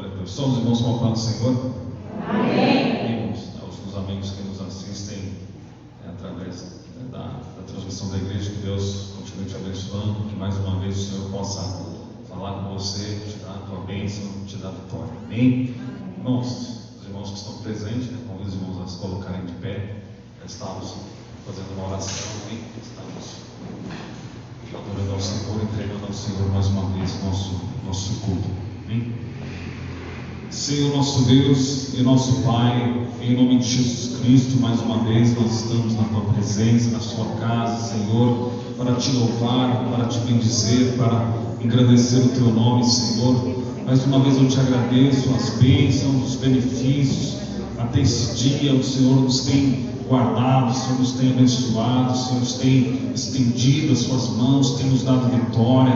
Glória a Deus. Só os irmãos com a paz do Senhor. Amém. Aos amigos que nos assistem através da transmissão da igreja, que Deus continue te abençoando, que mais uma vez o Senhor possa falar com você, te dar a tua bênção, te dar a vitória. Amém? Irmãos, os irmãos que estão presentes, convido os irmãos a se colocarem de pé. Já estamos fazendo uma oração, amém? Estamos adorando ao Senhor, entregando ao Senhor mais uma vez nosso culto. Amém? Senhor nosso Deus e nosso Pai, em nome de Jesus Cristo, mais uma vez nós estamos na Tua presença, na Sua casa, Senhor, para Te louvar, para Te bendizer, para engrandecer o Teu nome, Senhor. Mais uma vez eu Te agradeço as bênçãos, os benefícios. Até esse dia o Senhor nos tem guardado, o Senhor nos tem abençoado, o Senhor nos tem estendido as Suas mãos, tem nos dado vitória.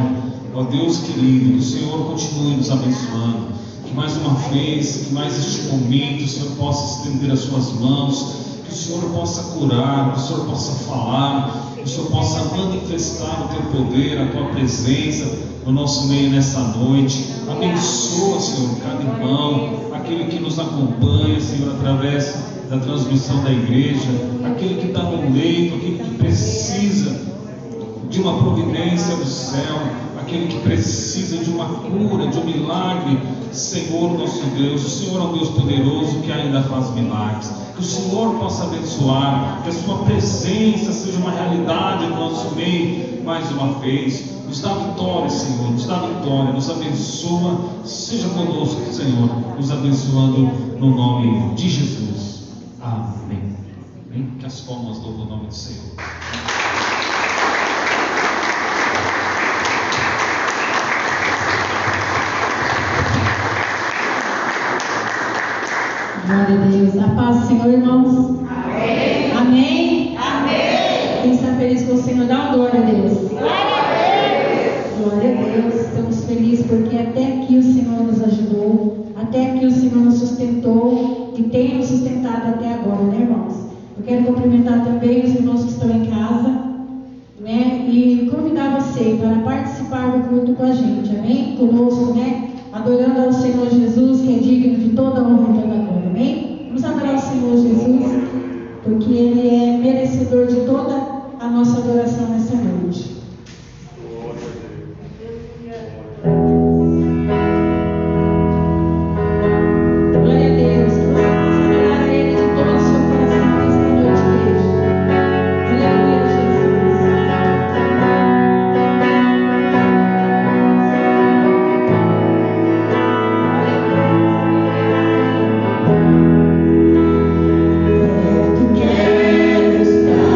Ó Deus querido, que o Senhor continue nos abençoando. Que mais uma vez, que mais este momento o Senhor possa estender as Suas mãos, que o Senhor possa curar, que o Senhor possa falar, que o Senhor possa manifestar o Teu poder, a Tua presença no nosso meio nesta noite. Abençoa, Senhor, cada irmão, aquele que nos acompanha, Senhor, através da transmissão da igreja, aquele que está no leito, aquele que precisa de uma providência do céu, aquele que precisa de uma cura, de um milagre. Senhor nosso Deus, o Senhor é um Deus poderoso que ainda faz milagres. Que o Senhor possa abençoar, que a Sua presença seja uma realidade no nosso meio mais uma vez. Nos dá vitória, Senhor, nos dá vitória, nos abençoa. Seja conosco, Senhor, nos abençoando no nome de Jesus. Amém. Amém? Que as palmas louvam o nome do Senhor. Glória a Deus. A paz do Senhor, irmãos. Amém. Amém. Amém. Quem está feliz com o Senhor, dá uma glória a Deus. Glória a Deus. Glória a Deus. Estamos felizes porque até aqui o Senhor nos ajudou, até aqui o Senhor nos sustentou e tem nos sustentado até agora, né, irmãos? Eu quero cumprimentar também os irmãos que estão em casa, né? E convidar você para participar do culto com a gente, amém? Conosco, né? Adorando ao Senhor Jesus, que é digno de toda honra e toda glória, amém? Vamos adorar o Senhor Jesus, porque Ele é merecedor de toda a nossa adoração nessa noite. Glória a Deus, que você possa adorar a Ele de todo o seu coração nesta noite, igreja. Aleluia, Jesus. Tu queres estar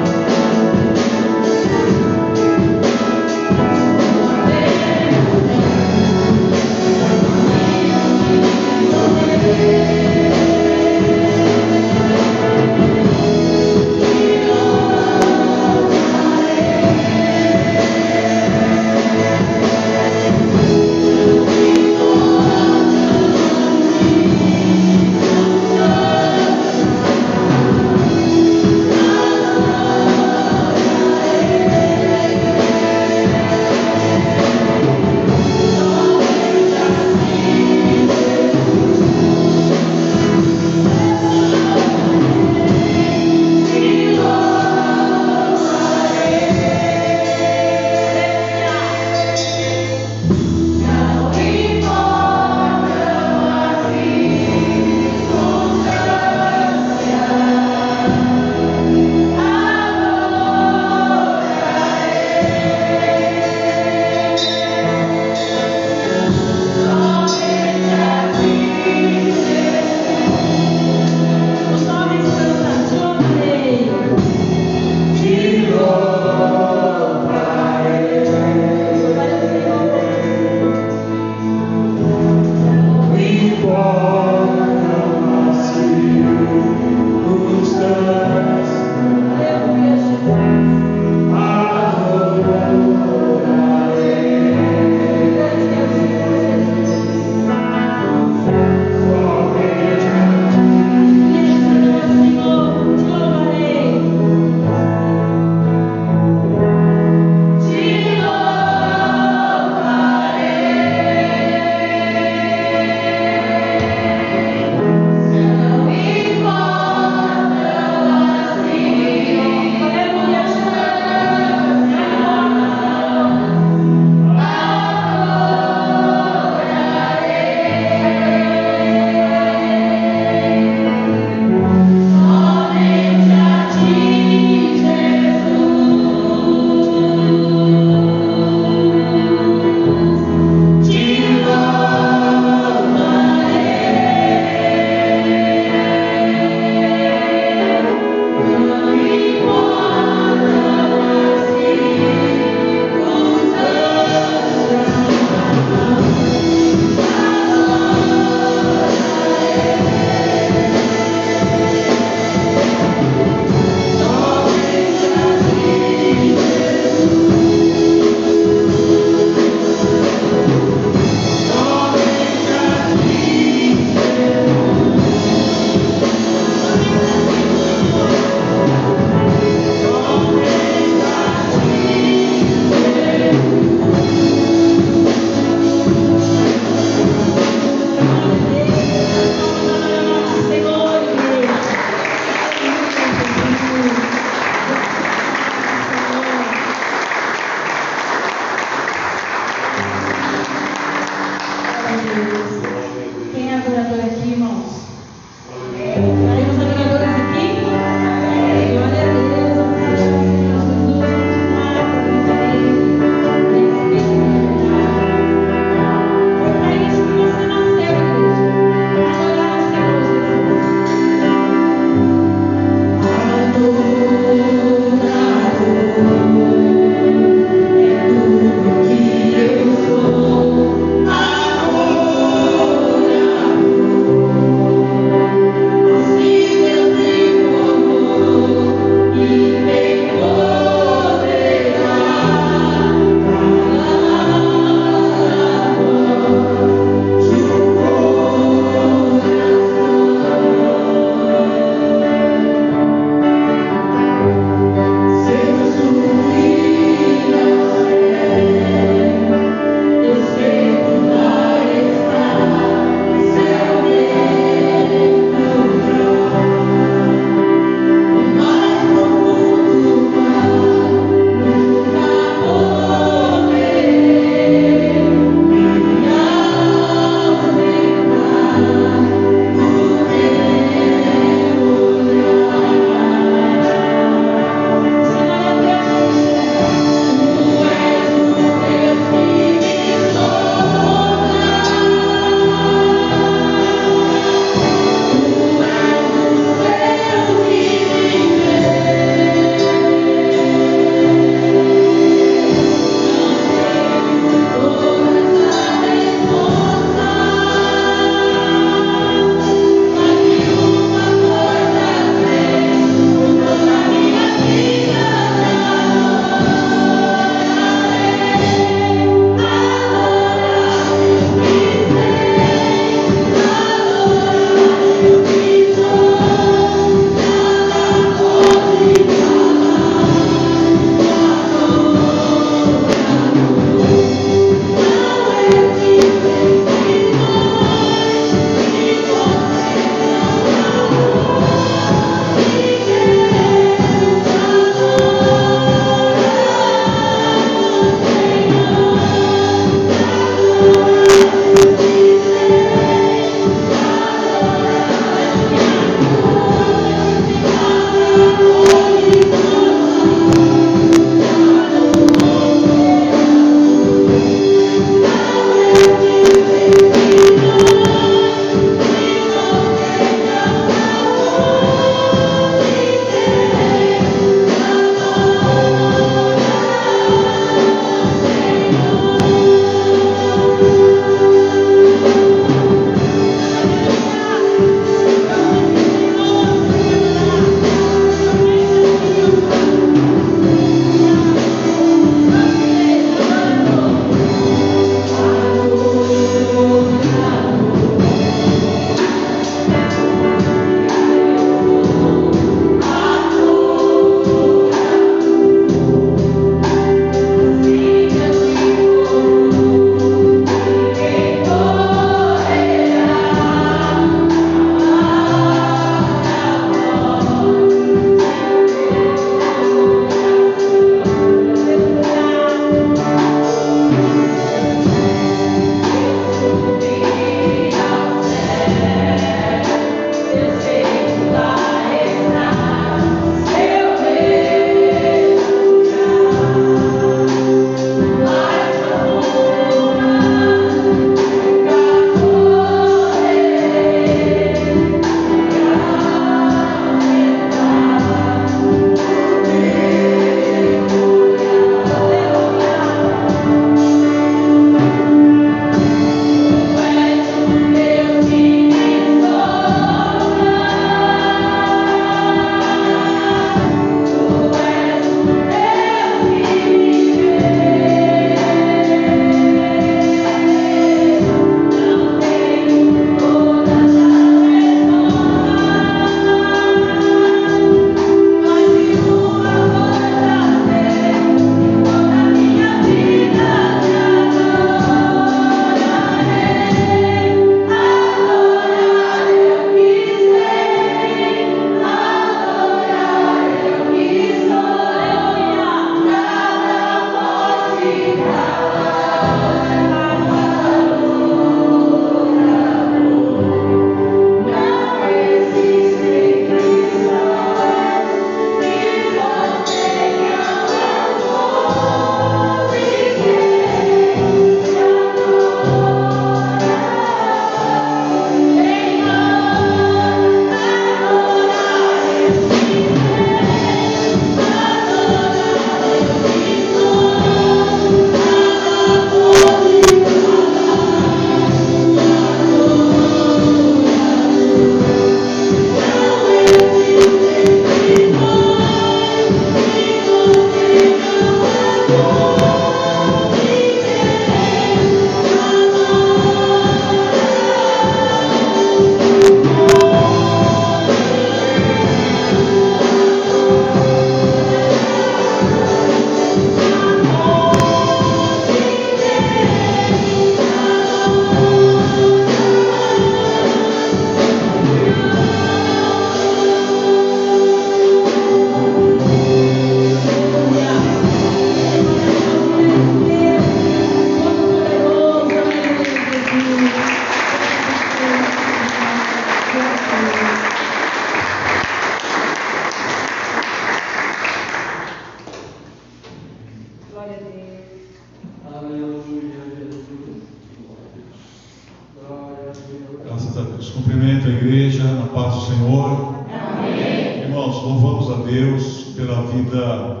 pela vida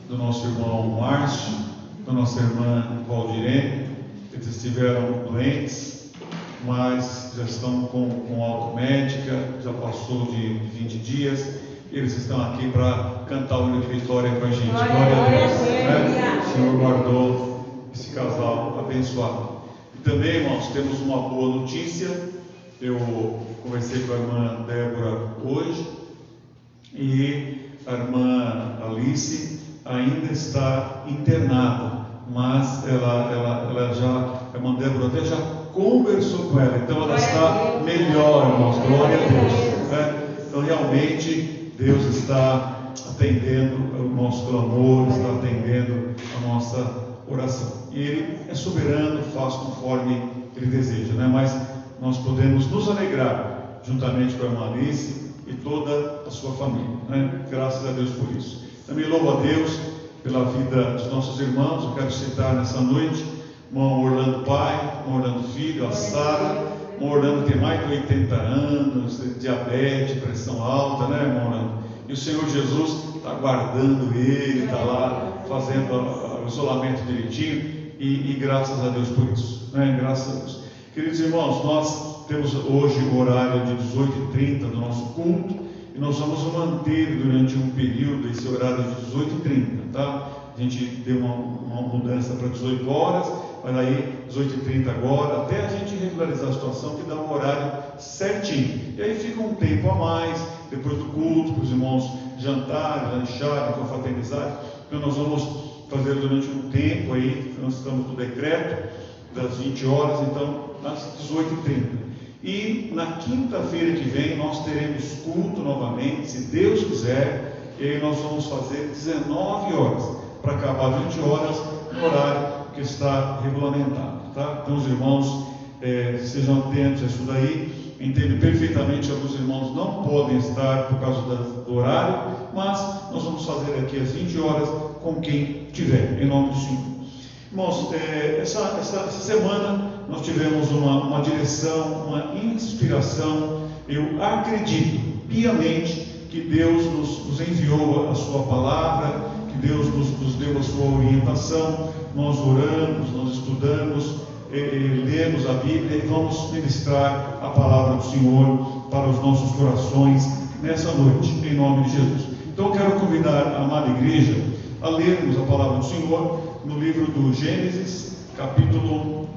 do nosso irmão Márcio, da nossa irmã Valdirene. Eles estiveram doentes, mas já estão com alta médica, já passou de 20 dias. Eles estão aqui para cantar o hino de vitória com a gente. Glória a Deus, né? O Senhor guardou esse casal abençoado. E também, irmãos, temos uma boa notícia. Eu conversei com a irmã Débora hoje e a irmã Alice ainda está internada, mas ela já, a irmã Débora até já conversou com ela, então ela está melhor, irmãos. Glória a Deus, né? Então realmente Deus está atendendo o nosso clamor, está atendendo a nossa oração. E Ele é soberano, faz conforme Ele deseja, né? Mas nós podemos nos alegrar juntamente com a irmã Alice e toda a sua família, né? Graças a Deus por isso. Também louvo a Deus pela vida dos nossos irmãos. Eu quero citar nessa noite o irmão Orlando pai, o irmão Orlando filho, a Sara. O irmão Orlando tem mais de 80 anos, diabetes, pressão alta, né, irmão Orlando? E o Senhor Jesus está guardando ele, está lá fazendo o isolamento direitinho, e graças a Deus por isso, né? Graças a Deus. Queridos irmãos, nós temos hoje o horário de 18h30 do nosso culto, e nós vamos manter durante um período esse horário de 18h30, tá? A gente deu uma mudança para 18 horas, mas aí 18h30 agora, até a gente regularizar a situação, que dá um horário certinho. E aí fica um tempo a mais, depois do culto, para os irmãos jantarem, lancharem, confraternizarem. Então nós vamos fazer durante um tempo aí, nós estamos no decreto das 20 horas, então às 18h30. E na quinta-feira que vem nós teremos culto novamente, se Deus quiser, e aí nós vamos fazer 19 horas, para acabar 20 horas no horário que está regulamentado, tá? Então os irmãos sejam atentos a isso daí. Entendo perfeitamente que alguns irmãos não podem estar por causa do horário, mas nós vamos fazer aqui às 20 horas com quem tiver, em nome do Senhor. Irmãos, essa semana nós tivemos uma direção, uma inspiração. Eu acredito piamente que Deus nos enviou a sua palavra, que Deus nos deu a sua orientação. Nós oramos, nós estudamos, lemos a Bíblia e vamos ministrar a palavra do Senhor para os nossos corações nessa noite, em nome de Jesus. Então eu quero convidar a amada igreja a lermos a palavra do Senhor no livro do Gênesis, capítulo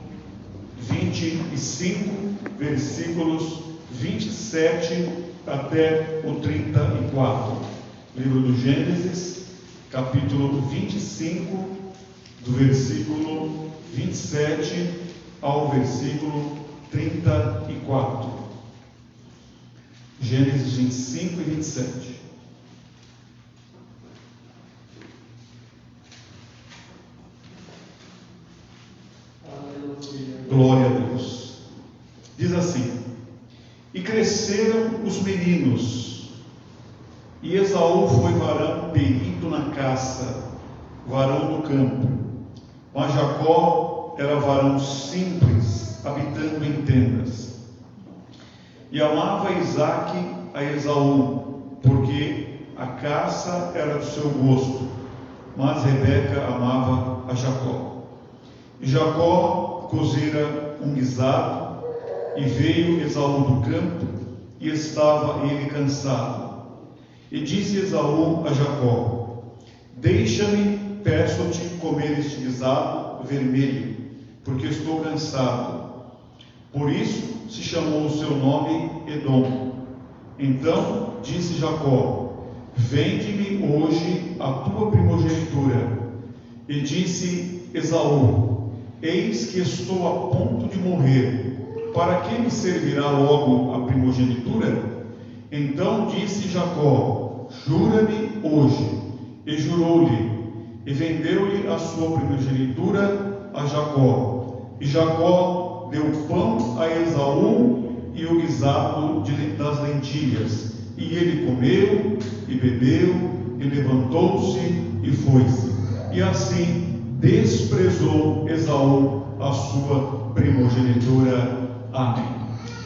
25, versículos 27 até o 34. Livro do Gênesis, capítulo 25, do versículo 27 ao versículo 34. Gênesis 25 e 27. Glória a Deus. Diz assim: e cresceram os meninos, e Esaú foi varão perito na caça, varão do campo, mas Jacó era varão simples, habitando em tendas. E amava Isaque a Esaú, porque a caça era do seu gosto, mas Rebeca amava a Jacó. E Jacó cozera um guisado, e veio Esaú do campo, e estava ele cansado. E disse Esaú a Jacó: deixa-me, peço-te, comer este guisado vermelho, porque estou cansado. Por isso se chamou o seu nome Edom. Então disse Jacó: vende-me hoje a tua primogenitura. E disse Esaú: eis que estou a ponto de morrer, para que me servirá logo a primogenitura? Então disse Jacó: jura-me hoje. E jurou-lhe, e vendeu-lhe a sua primogenitura a Jacó. E Jacó deu pão a Esaú e o guisado das lentilhas. E ele comeu e bebeu, e levantou-se e foi-se. E assim desprezou Esaú a sua primogenitura. Amém.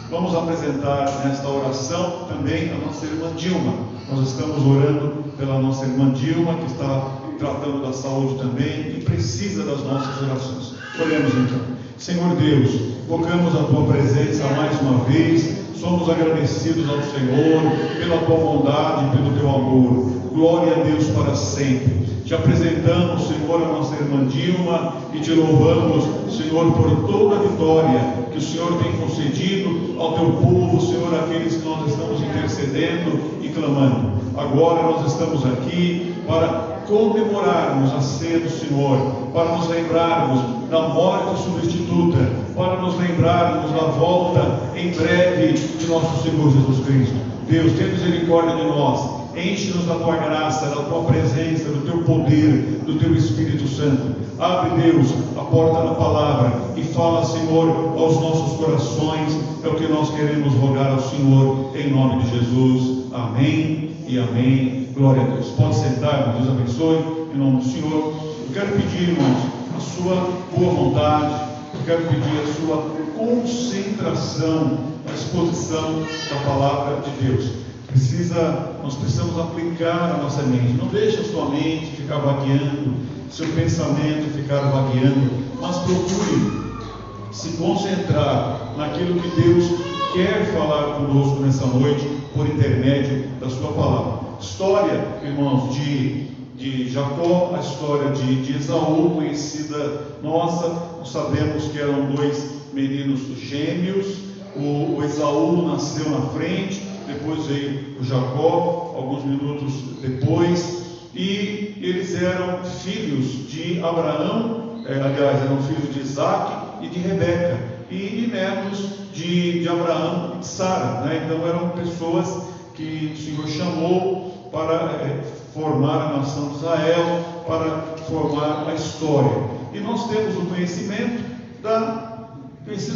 Vamos apresentar nesta oração também a nossa irmã Dilma. Nós estamos orando pela nossa irmã Dilma, que está tratando da saúde também e precisa das nossas orações. Oremos então. Senhor Deus, invocamos a Tua presença mais uma vez, somos agradecidos ao Senhor pela Tua bondade e pelo Teu amor. Glória a Deus para sempre. Te apresentamos, Senhor, a nossa irmã Dilma e te louvamos, Senhor, por toda a vitória que o Senhor tem concedido ao Teu povo, Senhor, aqueles que nós estamos intercedendo e clamando. Agora nós estamos aqui para comemorarmos a ceia do Senhor, para nos lembrarmos da morte substituta, para nos lembrarmos da volta em breve de nosso Senhor Jesus Cristo. Deus, tenha misericórdia de nós, enche-nos da Tua graça, da Tua presença, do Teu poder, do Teu Espírito Santo. Abre, Deus, a porta da palavra e fala, Senhor, aos nossos corações. É o que nós queremos rogar ao Senhor, em nome de Jesus. Amém e amém. Glória a Deus. Pode sentar, Deus abençoe, em nome do Senhor. Eu quero pedir, irmãos, a sua boa vontade, eu quero pedir a sua concentração na exposição da palavra de Deus. Nós precisamos aplicar a nossa mente. Não deixe a sua mente ficar vagueando, seu pensamento ficar vagueando, mas procure se concentrar naquilo que Deus quer falar conosco nessa noite, por intermédio da sua palavra. História, irmãos, de Jacó, a história de Esaú, conhecida nossa. Nós sabemos que eram dois meninos gêmeos. O Esaú nasceu na frente, depois veio o Jacó, alguns minutos depois, e eles eram filhos de Abraão, eram filhos de Isaac e de Rebeca, e netos de Abraão e de Sara, né? Então eram pessoas que o Senhor chamou para formar a nação de Israel, para formar a história. E nós temos o conhecimento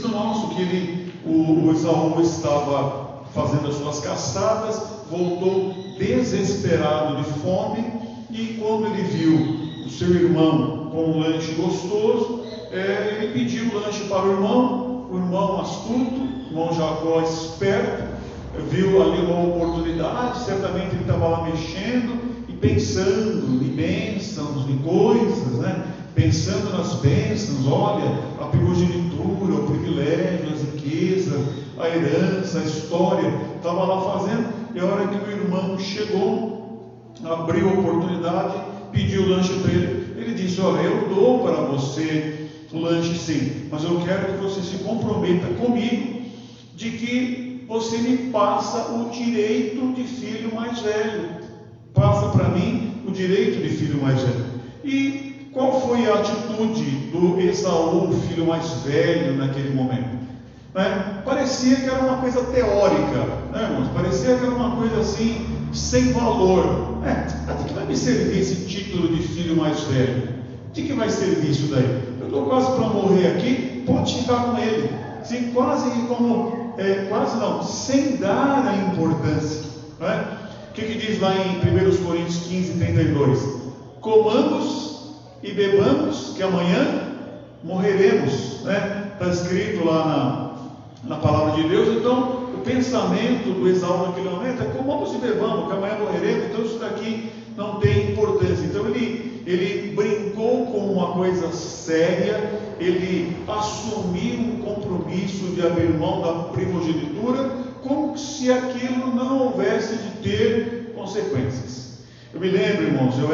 nosso, que o Esaú estava fazendo as suas caçadas, voltou desesperado de fome, e quando ele viu o seu irmão com um lanche gostoso, ele pediu o lanche para o irmão astuto, o irmão Jacó esperto, viu ali uma oportunidade, certamente ele estava lá mexendo e pensando em bênçãos, em coisas, né? Pensando nas bênçãos, olha, a primogenitura, o privilégio, as riquezas, a herança, a história, estava lá fazendo, e a hora que o irmão chegou, abriu a oportunidade, pediu o lanche para ele. Ele disse: olha, eu dou para você o lanche sim, mas eu quero que você se comprometa comigo de que você me passa o direito de filho mais velho. Passa para mim o direito de filho mais velho. E qual foi a atitude do Esaú, o filho mais velho, naquele momento? Parecia que era uma coisa teórica, né, irmãos? Parecia que era uma coisa assim, sem valor. De que vai me servir esse título de filho mais velho? De que vai servir isso daí? Eu estou quase para morrer aqui, pode ficar com ele. Assim, quase não, sem dar a importância. O que diz lá em 1 Coríntios 15, 32? Comamos e bebamos, que amanhã morreremos. Está escrito lá na palavra de Deus. Então, o pensamento do Esaú naquele momento é: comamos e bebamos, que amanhã morreremos. Então, isso daqui não tem importância. Então, ele brincou com uma coisa séria, ele assumiu um compromisso de abrir mão da primogenitura, como se aquilo não houvesse de ter consequências. Eu me lembro, irmãos, eu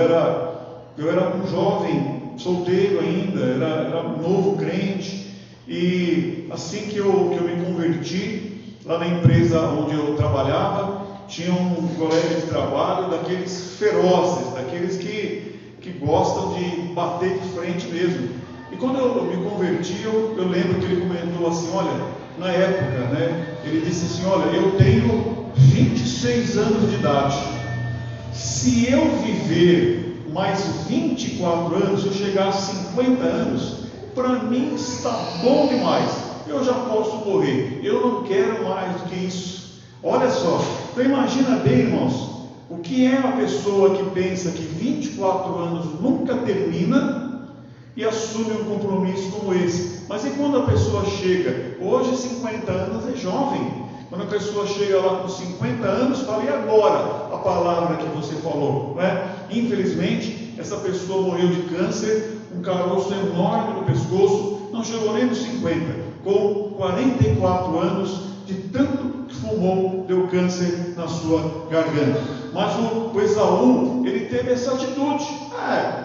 era um jovem, solteiro ainda, era um novo crente, e assim que eu me converti, lá na empresa onde eu trabalhava, tinha um colega de trabalho daqueles ferozes, daqueles que gostam de bater de frente mesmo. E quando eu me converti, eu lembro que ele comentou assim: olha, na época, ele disse assim: olha, eu tenho 26 anos de idade, se eu viver mais 24 anos, se eu chegar a 50 anos, para mim está bom demais, eu já posso morrer, eu não quero mais do que isso. Olha só, então imagina bem, irmãos, o que é uma pessoa que pensa que 24 anos nunca termina e assume um compromisso como esse. Mas e quando a pessoa chega, hoje 50 anos é jovem, Quando a pessoa chega lá com 50 anos, fala, e agora a palavra que você falou? Não é? Infelizmente, essa pessoa morreu de câncer, um caroço enorme no pescoço, não chegou nem nos 50, com 44 anos, de tanto que fumou, deu câncer na sua garganta. Mas o Esaú, ele teve essa atitude.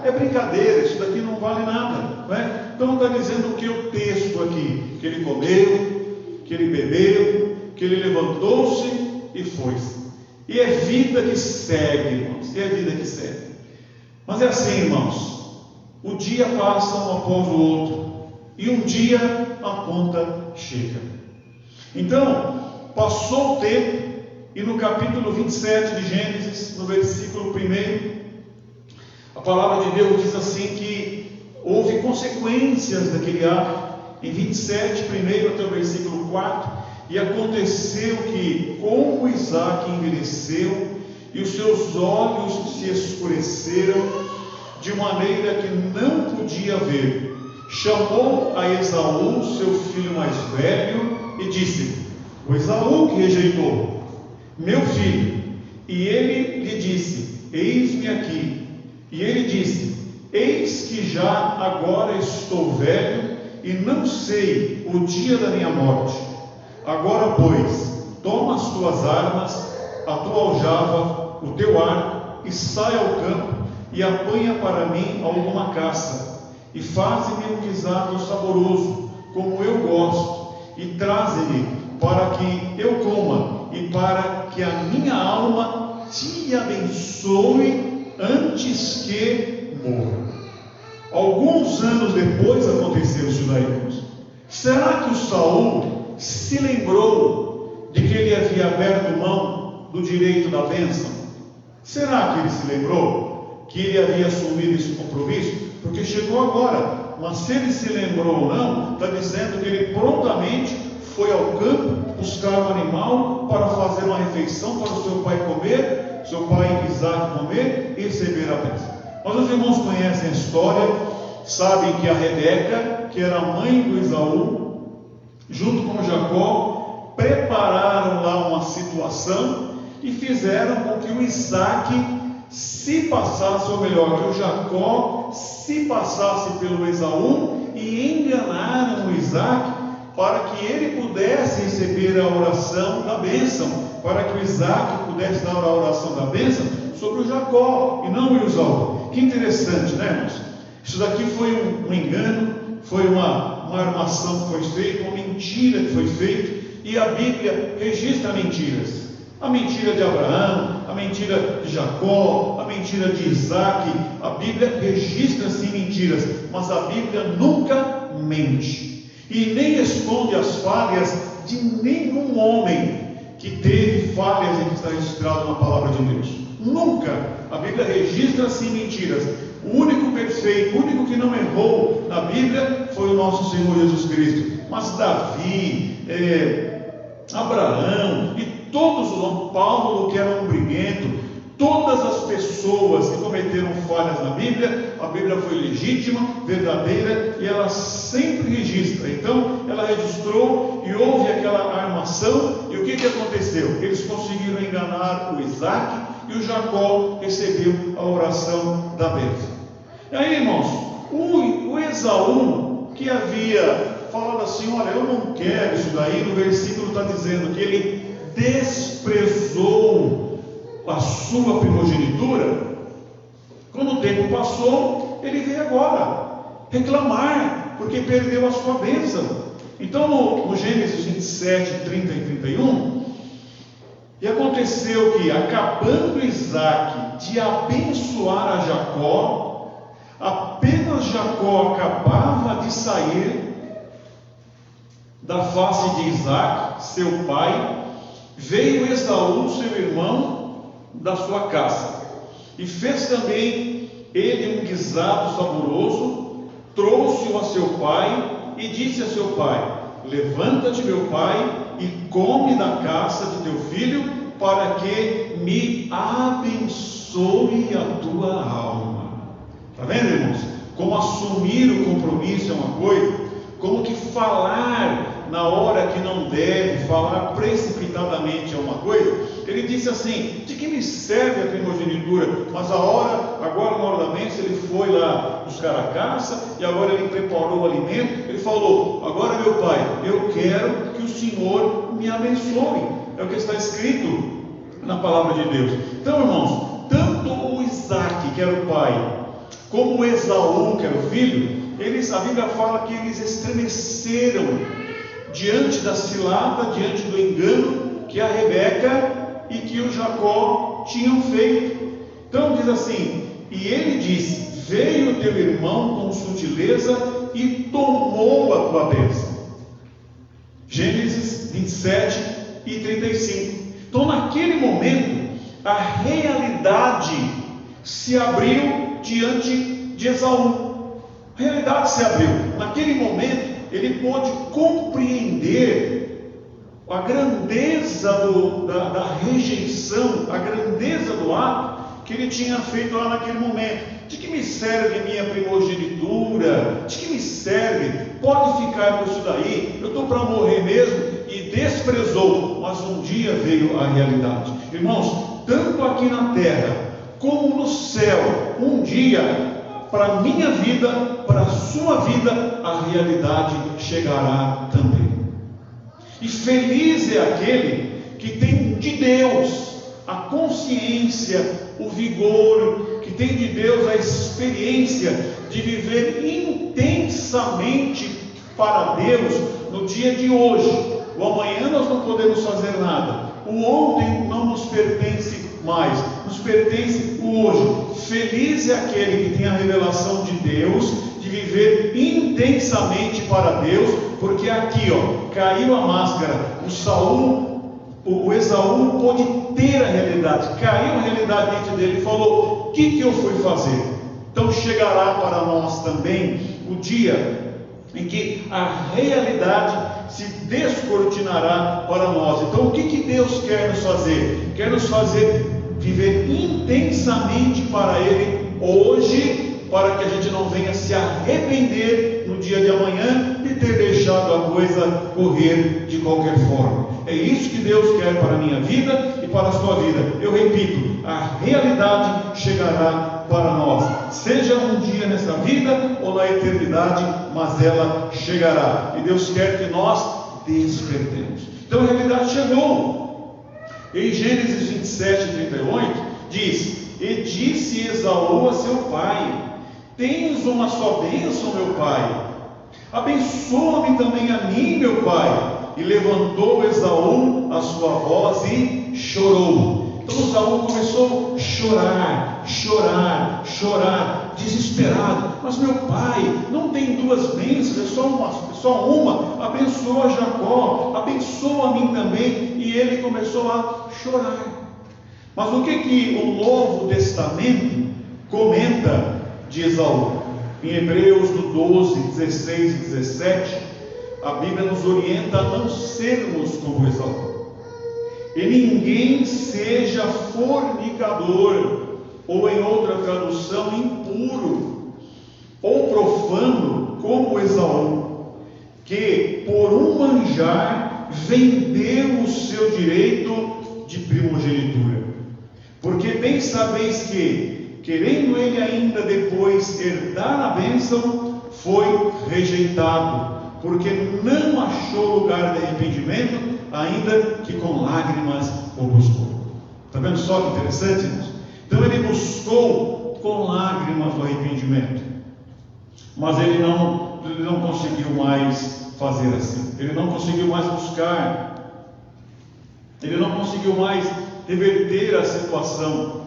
É brincadeira, isso daqui não vale nada. Não é? Então está dizendo o que o texto aqui, que ele comeu, que ele bebeu, que ele levantou-se e foi-se. E é vida que segue, irmãos, e é vida que segue. Mas é assim, irmãos, o dia passa um após o outro, e um dia a conta chega. Então, passou o tempo, e no capítulo 27 de Gênesis, no versículo 1, a palavra de Deus diz assim que houve consequências daquele ato. Em 27, primeiro até o versículo 4, e aconteceu que, como Isaque envelheceu, e os seus olhos se escureceram, de maneira que não podia ver, chamou a Esaú, seu filho mais velho, e disse: o Esaú que rejeitou, meu filho. E ele lhe disse: eis-me aqui. E ele disse: eis que já agora estou velho, e não sei o dia da minha morte. Agora, pois, toma as tuas armas, a tua aljava, o teu arco, e sai ao campo, e apanha para mim alguma caça, e faze-me um guisado saboroso, como eu gosto, e traze-me para que eu coma, e para que a minha alma te abençoe antes que morra. Alguns anos depois aconteceu isso daí, irmãos. Será que o Saul se lembrou de que ele havia aberto mão do direito da bênção? Será que ele se lembrou que ele havia assumido esse compromisso? Porque chegou agora. Mas se ele se lembrou ou não, está dizendo que ele prontamente foi ao campo buscar um animal para fazer uma refeição para o seu pai comer, seu pai Isaque comer e receber a bênção. Mas os irmãos conhecem a história, sabem que a Rebeca, que era a mãe do Esaú, junto com Jacó, prepararam lá uma situação e fizeram com que o Isaque se passasse, ou melhor, que o Jacó se passasse pelo Esaú, e enganaram o Isaque para que ele pudesse receber a oração da bênção, para que o Isaque pudesse dar a oração da bênção sobre o Jacó e não o Esaú. Que interessante, né, irmãos? Isso daqui foi um engano, foi uma armação que foi feita, uma mentira que foi feita, e a Bíblia registra mentiras. A mentira de Abraão, a mentira de Jacó, a mentira de Isaque. A Bíblia registra sim mentiras, mas a Bíblia nunca mente, e nem esconde as falhas de nenhum homem que teve falhas em que está registrado na palavra de Deus. Nunca. A Bíblia registra sim mentiras. O único perfeito, o único que não errou na Bíblia foi o nosso Senhor Jesus Cristo. Mas Davi, Abraão e todos os homens, Paulo, que era um briguento, todas as pessoas que cometeram falhas na Bíblia, a Bíblia foi legítima, verdadeira, e ela sempre registra. Então ela registrou e houve aquela armação. E o que aconteceu? Eles conseguiram enganar o Isaque, e o Jacó recebeu a oração da bênção. E aí, irmãos, o Esaú, que havia falado assim: olha, eu não quero isso daí, no versículo está dizendo que ele desprezou a sua primogenitura. Quando o tempo passou, ele veio agora reclamar, porque perdeu a sua bênção. Então no Gênesis 27, 30 e 31, e aconteceu que, acabando Isaque de abençoar a Jacó, apenas Jacó acabava de sair da face de Isaque, seu pai, veio Esaú, seu irmão, da sua caça, e fez também ele um guisado saboroso, trouxe-o a seu pai, e disse a seu pai: levanta-te, meu pai, e come da caça de teu filho, para que me abençoe a tua alma. Está vendo, irmãos? Como assumir o compromisso é uma coisa, como que falar na hora que não deve falar precipitadamente uma coisa, ele disse assim: de que me serve a primogenitura? Mas agora na hora da bênção, ele foi lá buscar a caça, e agora ele preparou o alimento. Ele falou: agora, meu pai, eu quero que o Senhor me abençoe. É o que está escrito na palavra de Deus. Então, irmãos, tanto o Isaac, que era o pai, como o Esaú, que era o filho, a Bíblia fala que eles estremeceram diante da cilada, diante do engano que a Rebeca e que o Jacó tinham feito. Então diz assim: e ele disse: veio teu irmão com sutileza e tomou a tua bênção. Gênesis 27 e 35. Então, naquele momento, a realidade se abriu diante de Esaú. A realidade se abriu. Naquele momento, ele pôde compreender a grandeza da rejeição, a grandeza do ato que ele tinha feito lá naquele momento. De que me serve minha primogenitura? De que me serve? Pode ficar com isso daí, eu estou para morrer mesmo. E desprezou, mas um dia veio a realidade. Irmãos, tanto aqui na terra como no céu, um dia, para a minha vida, para a sua vida, a realidade chegará também. E feliz é aquele que tem de Deus a consciência, o vigor, que tem de Deus a experiência de viver intensamente para Deus no dia de hoje. O amanhã nós não podemos fazer nada. O ontem não nos pertence mais, nos pertence o hoje. Feliz é aquele que tem a revelação de Deus, de viver intensamente para Deus, porque aqui, caiu a máscara. O Esaú pôde ter a realidade, caiu a realidade dentro dele e falou: o que eu fui fazer? Então chegará para nós também o dia em que a realidade se descortinará para nós. Então o que Deus quer nos fazer? Quer nos fazer viver intensamente para Ele hoje, para que a gente não venha se arrepender no dia de amanhã de ter deixado a coisa correr de qualquer forma. É isso que Deus quer para a minha vida e para a sua vida. Eu repito, a realidade chegará para nós, seja um dia nesta vida ou na eternidade, mas ela chegará. E Deus quer que nós despertemos. Então a realidade chegou. Em Gênesis 27, 38, diz: e disse Esaú a seu pai: tens uma só bênção, meu pai, abençoa-me também a mim, meu pai. E levantou Esaú a sua voz e chorou. Então Esaú começou a chorar, desesperado. Mas meu pai, não tem duas bênçãos, é só uma. Abençoa Jacó, abençoa a mim também. E ele começou a chorar. Mas o que o Novo Testamento comenta de Esaú? Em Hebreus do 12, 16 e 17, a Bíblia nos orienta a não sermos como Esaú. E ninguém seja fornicador, ou em outra tradução, impuro, ou profano, como Esaú, que por um manjar vendeu o seu direito de primogenitura. Porque bem sabeis que, querendo ele ainda depois herdar a bênção, foi rejeitado, porque não achou lugar de arrependimento, ainda que com lágrimas o buscou. Está vendo só que interessante, irmãos? Então ele buscou com lágrimas o arrependimento, mas ele não conseguiu mais fazer assim. Ele não conseguiu mais buscar, ele não conseguiu mais reverter a situação.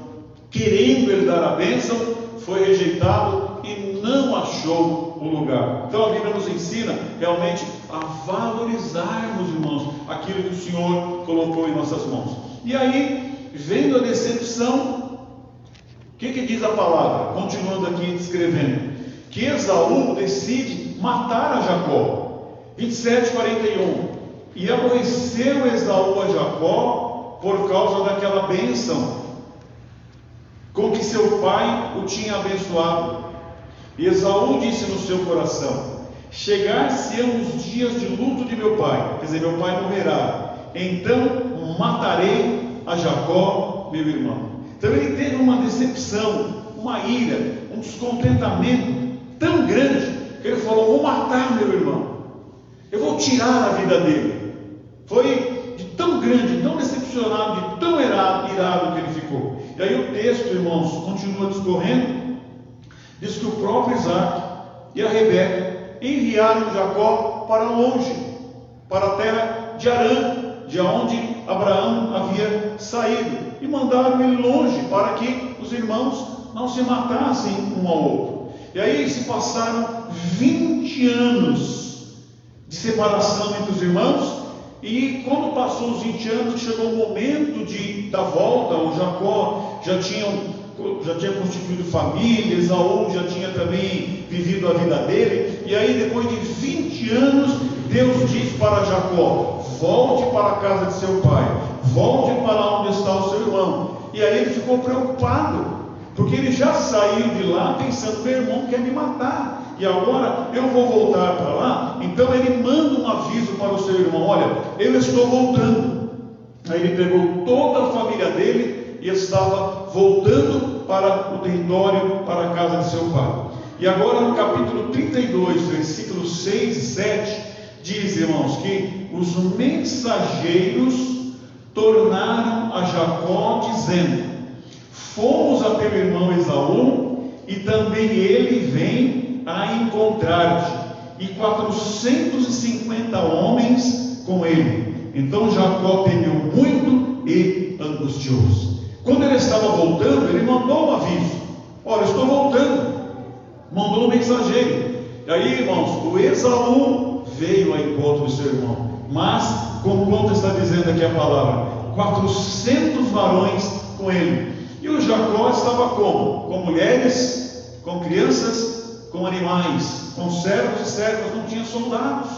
Querendo herdar a bênção, foi rejeitado e não achou o lugar. Então a Bíblia nos ensina realmente a valorizarmos, irmãos, aquilo que o Senhor colocou em nossas mãos. E aí, vendo a decepção, o que diz a palavra? Continuando aqui descrevendo, que Esaú decide matar a Jacó. 27:41. E aborreceu Esaú a Jacó por causa daquela bênção com que seu pai o tinha abençoado. E Esaú disse no seu coração: chegar-se-ão os dias de luto de meu pai, quer dizer, meu pai morrerá, então matarei a Jacó, meu irmão. Então ele teve uma decepção, uma ira, um descontentamento tão grande, que ele falou: vou matar meu irmão, eu vou tirar a vida dele. Foi de tão grande, tão decepcionado, de tão irado que ele ficou. E aí o texto, irmãos, continua discorrendo, diz que o próprio Isaac e a Rebeca enviaram Jacó para longe, para a terra de Harã, de onde Abraão havia saído, e mandaram ele longe, para que os irmãos não se matassem um ao outro. E aí se passaram 20 anos de separação entre os irmãos, e quando passou os 20 anos, chegou o momento da volta. O Jacó já tinha constituído família, Esaú já tinha também vivido a vida dele, e aí depois de 20 anos, Deus diz para Jacó: volte para a casa de seu pai, volte para onde está o seu irmão. E aí ele ficou preocupado, porque ele já saiu de lá pensando: meu irmão quer me matar, e agora eu vou voltar para lá. Então ele manda um aviso para o seu irmão: olha, eu estou voltando. Aí ele pegou toda a família dele e estava voltando para o território, para a casa de seu pai. E agora no capítulo 32, versículos 6 e 7, diz, irmãos, que os mensageiros tornaram a Jacó dizendo: fomos a teu irmão Esaú, e também ele vem a encontrar-te, e 450 homens com ele. Então Jacó temeu muito e angustiou-se. Quando ele estava voltando, ele mandou um aviso: olha, estou voltando. Mandou um mensageiro. E aí, irmãos, o Esaú veio ao encontro do seu irmão, mas com quanto está dizendo aqui a palavra? 400 varões com ele. E o Jacó estava como? Com mulheres, com crianças, com animais, com servos e servas. Não tinha soldados,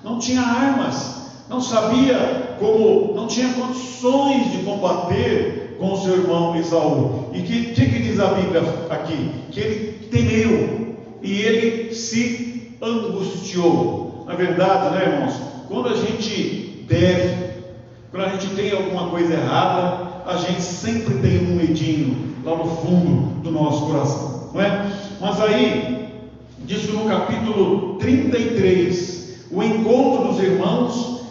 não tinha armas, não sabia como, não tinha condições de combater com o seu irmão Esaú. E que diz a Bíblia aqui? Que ele temeu e ele se angustiou. Na verdade, né, irmãos, quando a gente deve, quando a gente tem alguma coisa errada, a gente sempre tem um medinho lá no fundo do nosso coração, não é? Mas aí diz que no capítulo 33, o encontro dos irmãos,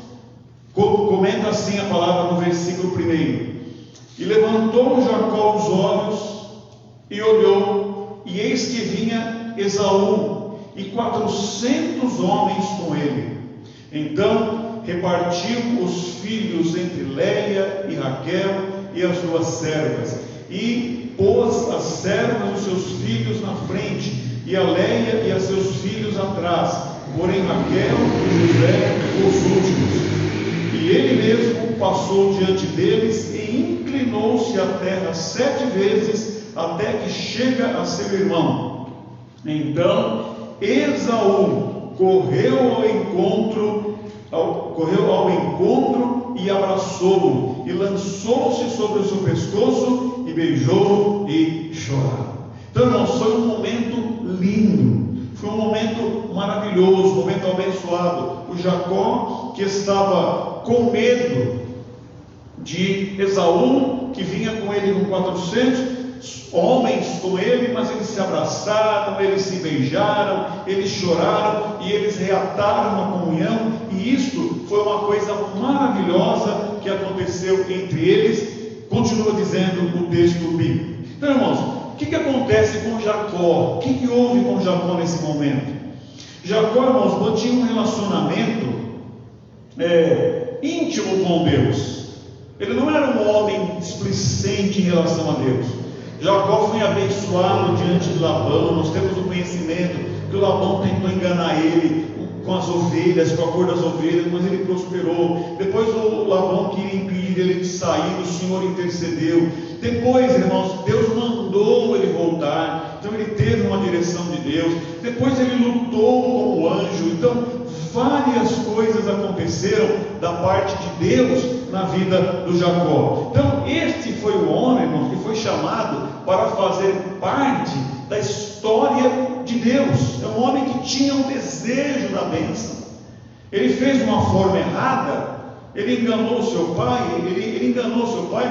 comenta assim a palavra no versículo 1: e levantou Jacó os olhos e olhou, e eis que vinha Esaú e 400 homens com ele. Então repartiu os filhos entre Léia e Raquel e as duas servas, e pôs as servas e os seus filhos na frente, e a Léia e a seus filhos atrás, porém Raquel e José os últimos. E ele mesmo passou diante deles e inclinou-se à terra 7 vezes, até que chega a seu irmão. Então Esaú correu ao encontro e abraçou-o, e lançou-se sobre o seu pescoço, e beijou-o e chorou. Então, irmãos, foi um momento lindo, foi um momento maravilhoso, um momento abençoado. O Jacó, que estava com medo de Esaú, que vinha com ele com 400 homens com ele, mas eles se abraçaram, eles se beijaram, eles choraram e eles reataram uma comunhão, e isto foi uma coisa maravilhosa que aconteceu entre eles. Continua dizendo o texto bíblico. Então, irmãos, o que acontece com Jacó? O que houve com Jacó nesse momento? Jacó, irmãos, mantinha um relacionamento íntimo com Deus. Ele não era um homem displicente em relação a Deus. Jacó foi abençoado diante de Labão. Nós temos o conhecimento que o Labão tentou enganar ele com as ovelhas, com a cor das ovelhas, mas ele prosperou. Depois o Labão queria impedir ele de sair, o Senhor intercedeu. Depois, irmãos, Deus mandou ele voltar, então ele teve uma direção de Deus. Depois ele lutou com o anjo. Então várias coisas aconteceram da parte de Deus na vida do Jacó. Então este foi o homem, irmãos, que foi chamado para fazer parte da história de de Deus, é um homem que tinha um desejo da bênção. Ele fez de uma forma errada, ele enganou seu pai,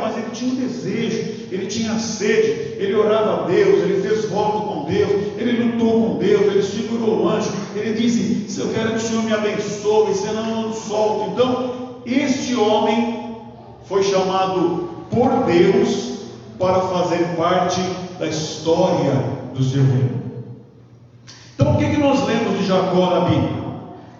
mas ele tinha um desejo, ele tinha sede, ele orava a Deus, ele fez voto com Deus, ele lutou com Deus, ele segurou o anjo, ele disse: se eu quero que o Senhor me abençoe, senão eu não solto. Então, este homem foi chamado por Deus para fazer parte da história do seu reino. Então, o que nós lemos de Jacó na Bíblia?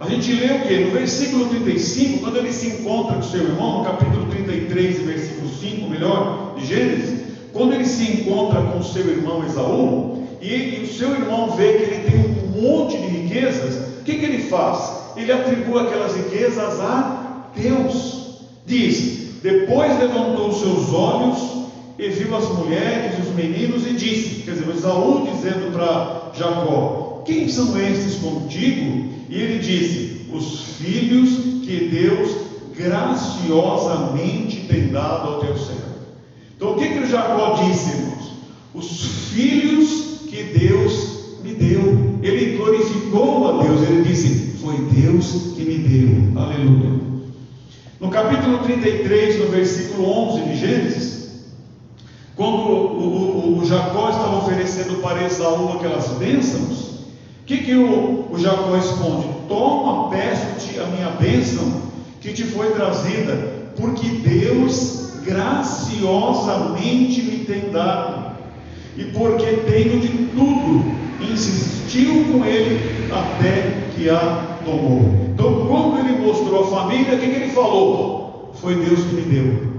A gente lê o que? No versículo 35, quando ele se encontra com seu irmão, no capítulo 33, versículo 5, melhor, de Gênesis, quando ele se encontra com o seu irmão Esaú, e o seu irmão vê que ele tem um monte de riquezas, o que ele faz? Ele atribui aquelas riquezas a Deus. Diz: depois levantou os seus olhos e viu as mulheres e os meninos e disse, quer dizer, Esaú dizendo para Jacó: quem são estes contigo? E ele disse: os filhos que Deus graciosamente tem dado ao teu servo. Então o que o Jacó disse, irmãos? Os filhos que Deus me deu. Ele glorificou a Deus, ele disse: foi Deus que me deu. Aleluia. No capítulo 33, no versículo 11 de Gênesis, quando o Jacó estava oferecendo para Esaú aquelas bênçãos, o que o Jacó responde? Toma, peço-te a minha bênção que te foi trazida, porque Deus graciosamente me tem dado, e porque tenho de tudo. Insistiu com ele até que a tomou. Então, quando ele mostrou a família, o que ele falou? Foi Deus que me deu.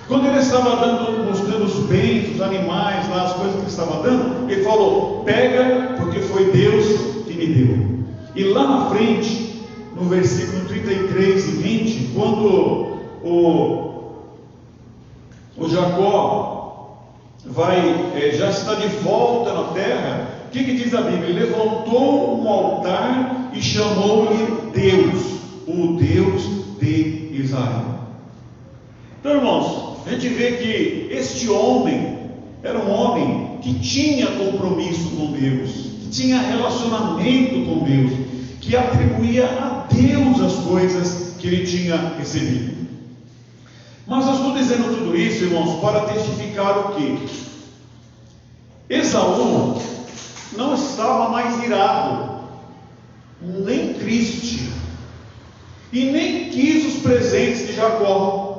Quando ele estava mostrando os bens, os animais, lá, as coisas que ele estava dando, ele falou: pega, porque foi Deus que me deu. E lá na frente, no versículo 33 e 20, quando o Jacó já está de volta na terra, o que diz a Bíblia? Ele levantou um altar e chamou-lhe Deus, o Deus de Israel. Então, irmãos, a gente vê que este homem era um homem que tinha compromisso com Deus, que tinha relacionamento com Deus, que atribuía a Deus as coisas que ele tinha recebido. Mas eu estou dizendo tudo isso, irmãos, para testificar o quê? Esaú não estava mais irado, nem triste, e nem quis os presentes de Jacó.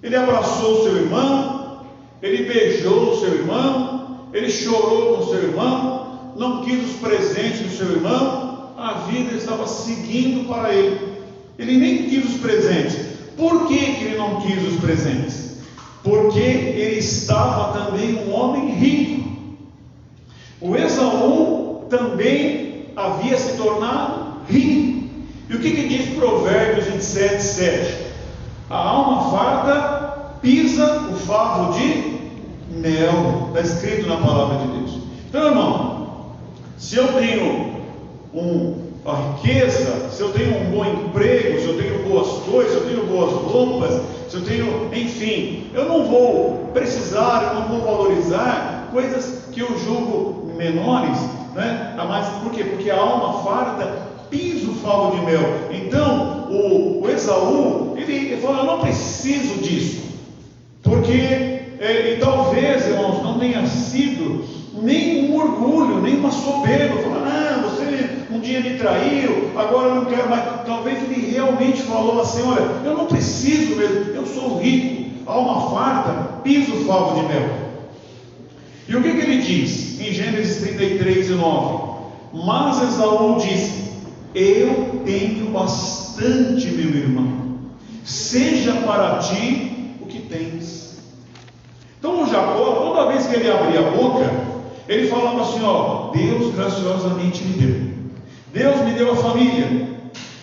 Ele abraçou o seu irmão, ele beijou o seu irmão, ele chorou com o seu irmão, não quis os presentes do seu irmão. A vida estava seguindo para ele, ele nem quis os presentes. Por que ele não quis os presentes? Porque ele estava também um homem rico. O Esaú também havia se tornado rico. E o que diz Provérbios 27, 7? A alma farta pisa o favo de mel. Está escrito na palavra de Deus. Então, irmão, se eu tenho a riqueza, se eu tenho um bom emprego, se eu tenho boas coisas, se eu tenho boas roupas, se eu tenho, enfim, eu não vou precisar, eu não vou valorizar coisas que eu julgo menores, né? Mas por quê? Porque a alma farta pisa o favo de mel. Então, o Esaú, ele fala: eu não preciso disso, porque, e talvez, irmãos, não tenha sido nem um orgulho, nem uma soberba, falar: você um dia me traiu, agora eu não quero mais. Talvez ele realmente falou assim: olha, eu não preciso mesmo, eu sou rico, alma farta, pisa o favo de mel. E o que ele diz em Gênesis 33 e 9? Mas Esaú disse: eu tenho bastante, meu irmão, seja para ti o que tens. Então o Jacó, toda vez que ele abria a boca, ele falava assim: ó, Deus graciosamente me deu, Deus me deu a família,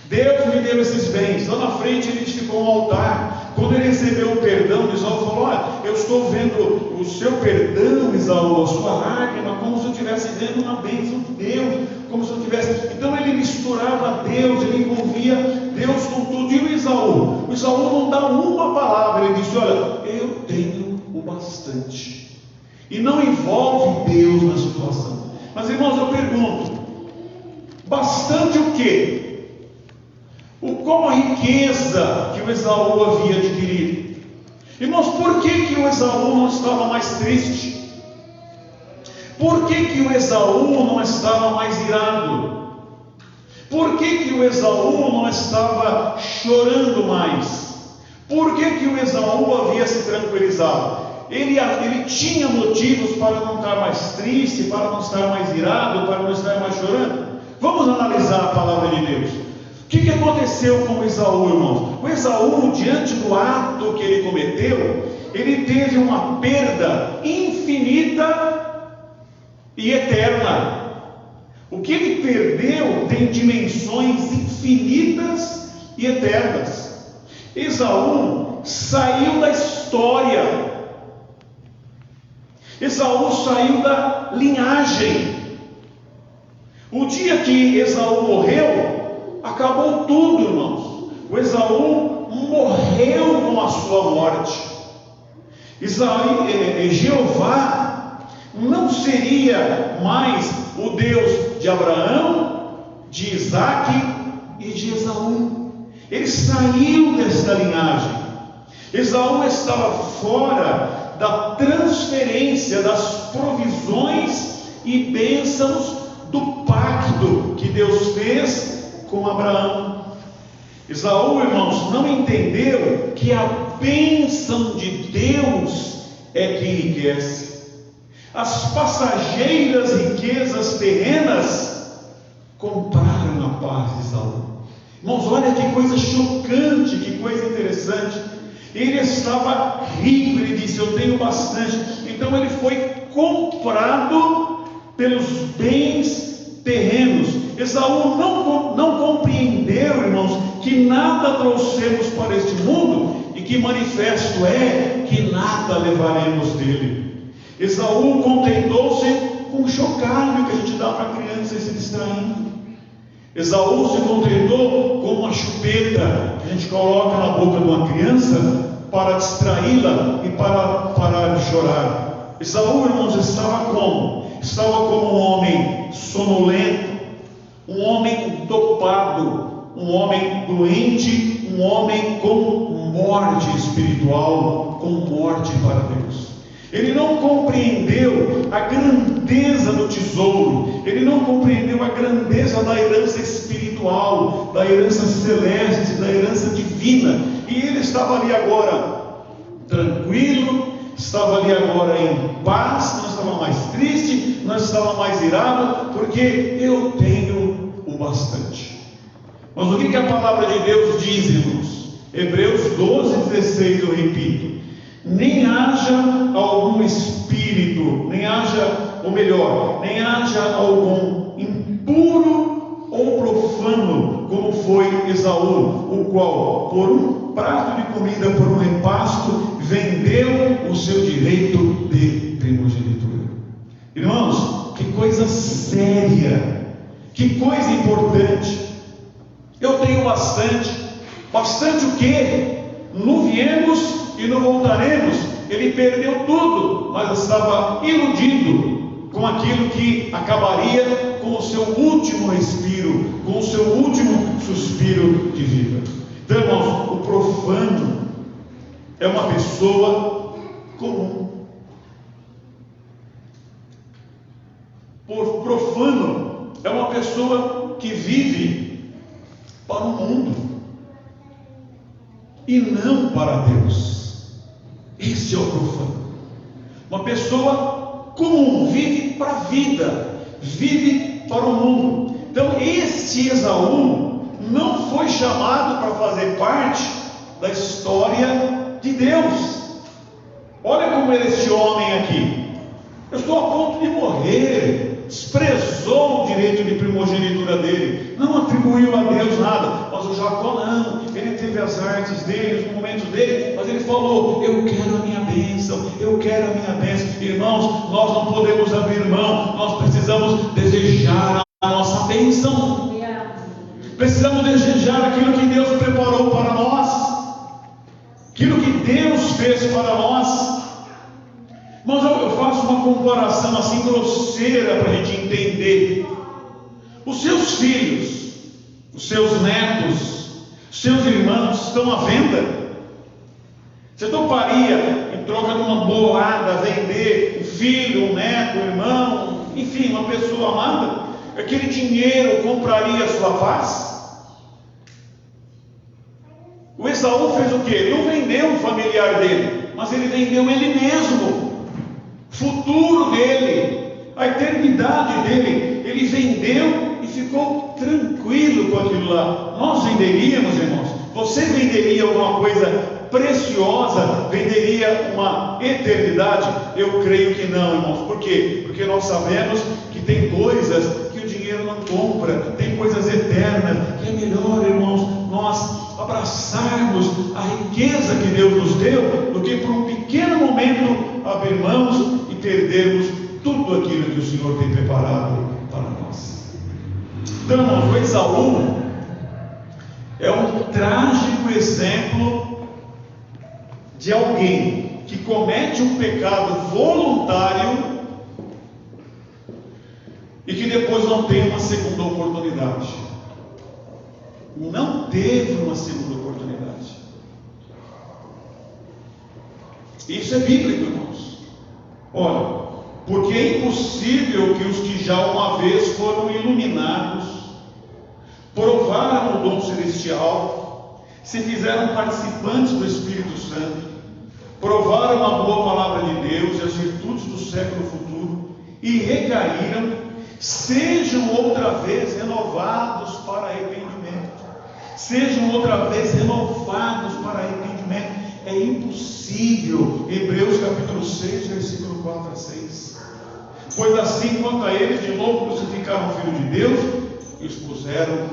Deus me deu esses bens. Lá na frente ele edificou um altar. Quando ele recebeu o perdão de Esaú, falou: olha, eu estou vendo o seu perdão, Esaú, a sua lágrima, como se eu estivesse vendo uma bênção de Deus, como se eu tivesse. Então ele misturava Deus, ele envolvia Deus com tudo. E o Esaú não dá uma palavra, ele disse: olha, eu tenho o bastante. E não envolve Deus na situação. Mas, irmãos, eu pergunto: quê? Qual a riqueza que o Esaú havia adquirido? Irmãos, por que o Esaú não estava mais triste? Por que o Esaú não estava mais irado? Por que o Esaú não estava chorando mais? Por que o Esaú havia se tranquilizado? Ele tinha motivos para não estar mais triste, para não estar mais irado, para não estar mais chorando? Vamos analisar a palavra de Deus. O que aconteceu com o Esaú, irmãos? O Esaú, diante do ato que ele cometeu, ele teve uma perda infinita e eterna. O que ele perdeu tem dimensões infinitas e eternas. Esaú saiu da história. Esaú saiu da linhagem. O dia que Esaú morreu, acabou tudo, irmãos. O Esaú morreu com a sua morte. Jeová não seria mais o Deus de Abraão, de Isaac e de Esaú. Ele saiu desta linhagem. Esaú estava fora da transferência das provisões e bênçãos do pacto que Deus fez com Abraão. Esaú, irmãos, não entendeu que a bênção de Deus é que enriquece. As passageiras riquezas terrenas compraram a paz de Esaú. Irmãos, olha que coisa chocante, que coisa interessante. Ele estava rico, ele disse: eu tenho bastante. Então ele foi comprado pelos bens terrenos. Esaú não compreendeu, irmãos, que nada trouxemos para este mundo, e que manifesto é que nada levaremos dele. Esaú contentou-se com um chocalho que a gente dá para a criança se distraindo. Esaú se contentou com uma chupeta que a gente coloca na boca de uma criança para distraí-la e para parar de chorar. Esaú, irmãos, estava como? Estava como um homem sonolento, um homem dopado, um homem doente, um homem com morte espiritual, com morte para Deus. Ele não compreendeu a grandeza do tesouro, ele não compreendeu a grandeza da herança espiritual, da herança celeste, da herança divina, e ele estava ali agora tranquilo, estava ali agora em paz, não estava mais triste, não estava mais irado, porque eu tenho o bastante. Mas o que a palavra de Deus diz, irmãos? Hebreus 12:16, eu repito: nem haja algum espírito, nem haja algum impuro ou profano, como foi Esaú, o qual, por um prato de comida, por um repasto, vendeu o seu direito de primogenitura. Irmãos, que coisa séria, que coisa importante. Eu tenho bastante. Bastante o quê? Não viemos e não voltaremos. Ele perdeu tudo, mas estava iludido com aquilo que acabaria com o seu último respiro, com o seu último suspiro de vida. Então, irmãos, o profano é uma pessoa comum. O profano é uma pessoa que vive para o mundo e não para Deus. Esse é o profano. Uma pessoa comum, vive para a vida, vive para o mundo. Então este Esaú não foi chamado para fazer parte da história de Deus. Olha como é este homem aqui. Eu estou a ponto de morrer. Desprezou o direito de primogenitura dele, não atribuiu a Deus nada. Mas o Jacó não, ele teve as artes dele, os momentos dele, mas ele falou: eu quero a minha bênção, eu quero a minha bênção. Irmãos, nós não podemos abrir mão, nós precisamos desejar a nossa bênção, precisamos desejar aquilo que Deus preparou para nós, aquilo que Deus fez para nós. Mas eu faço uma comparação assim grosseira para a gente entender. Os seus filhos, os seus netos, seus irmãos estão à venda. Você toparia, em troca de uma bolada, vender um filho, um neto, um irmão, enfim, uma pessoa amada? Aquele dinheiro compraria a sua paz? O Esaú fez o quê? Ele não vendeu um familiar dele, mas ele vendeu ele mesmo, o futuro dele, a eternidade dele. Ele vendeu e ficou tranquilo com aquilo lá. Nós venderíamos, irmãos? Você venderia alguma coisa preciosa? Venderia uma eternidade? Eu creio que não, irmãos. Por quê? Porque nós sabemos que tem coisas que o dinheiro não compra, tem coisas eternas, que é melhor, irmãos, nós abraçarmos a riqueza que Deus nos deu, do que por um pequeno momento abrir mãos e perdermos tudo aquilo que o Senhor tem preparado para nós. Então, irmãos, o Esaú é um trágico exemplo de alguém que comete um pecado voluntário e que depois não tem uma segunda oportunidade. Não teve uma segunda oportunidade. Isso é bíblico, irmãos. Olha, porque é impossível que os que já uma vez foram iluminados, provaram o dom celestial, se fizeram participantes do Espírito Santo, provaram a boa palavra de Deus e as virtudes do século futuro e recaíram, sejam outra vez renovados para arrependimento. Sejam outra vez renovados para arrependimento. É impossível. Hebreus capítulo 6, versículo 4 a 6. Pois assim quanto a eles, de novo crucificaram o Filho de Deus e os puseram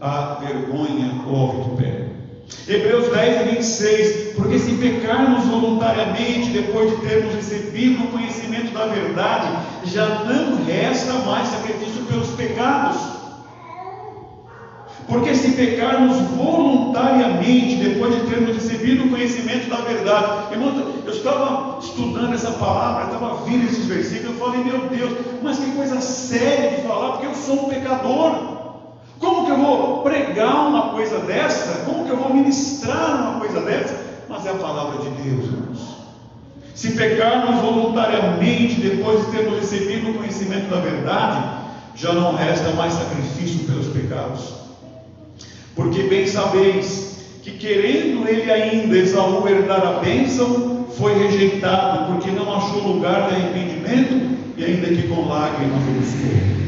à vergonha ou ao vitupério. Hebreus 10 e 26. Porque se pecarmos voluntariamente, depois de termos recebido o conhecimento da verdade, já não resta mais sacrifício pelos pecados. Porque se pecarmos voluntariamente, depois de termos recebido o conhecimento da verdade. Irmão, eu estava estudando essa palavra, eu estava vendo esses versículos, eu falei, meu Deus, mas que coisa séria de falar, porque eu sou um pecador. Como que eu vou pregar uma coisa dessa? Como que eu vou ministrar uma coisa dessa? Mas é a palavra de Deus, irmãos. Se pecarmos voluntariamente, depois de termos recebido o conhecimento da verdade, já não resta mais sacrifício pelos pecados. Porque bem sabeis que, querendo ele ainda Esaú herdar a bênção, foi rejeitado, porque não achou lugar de arrependimento, e ainda que com lágrimas o buscou.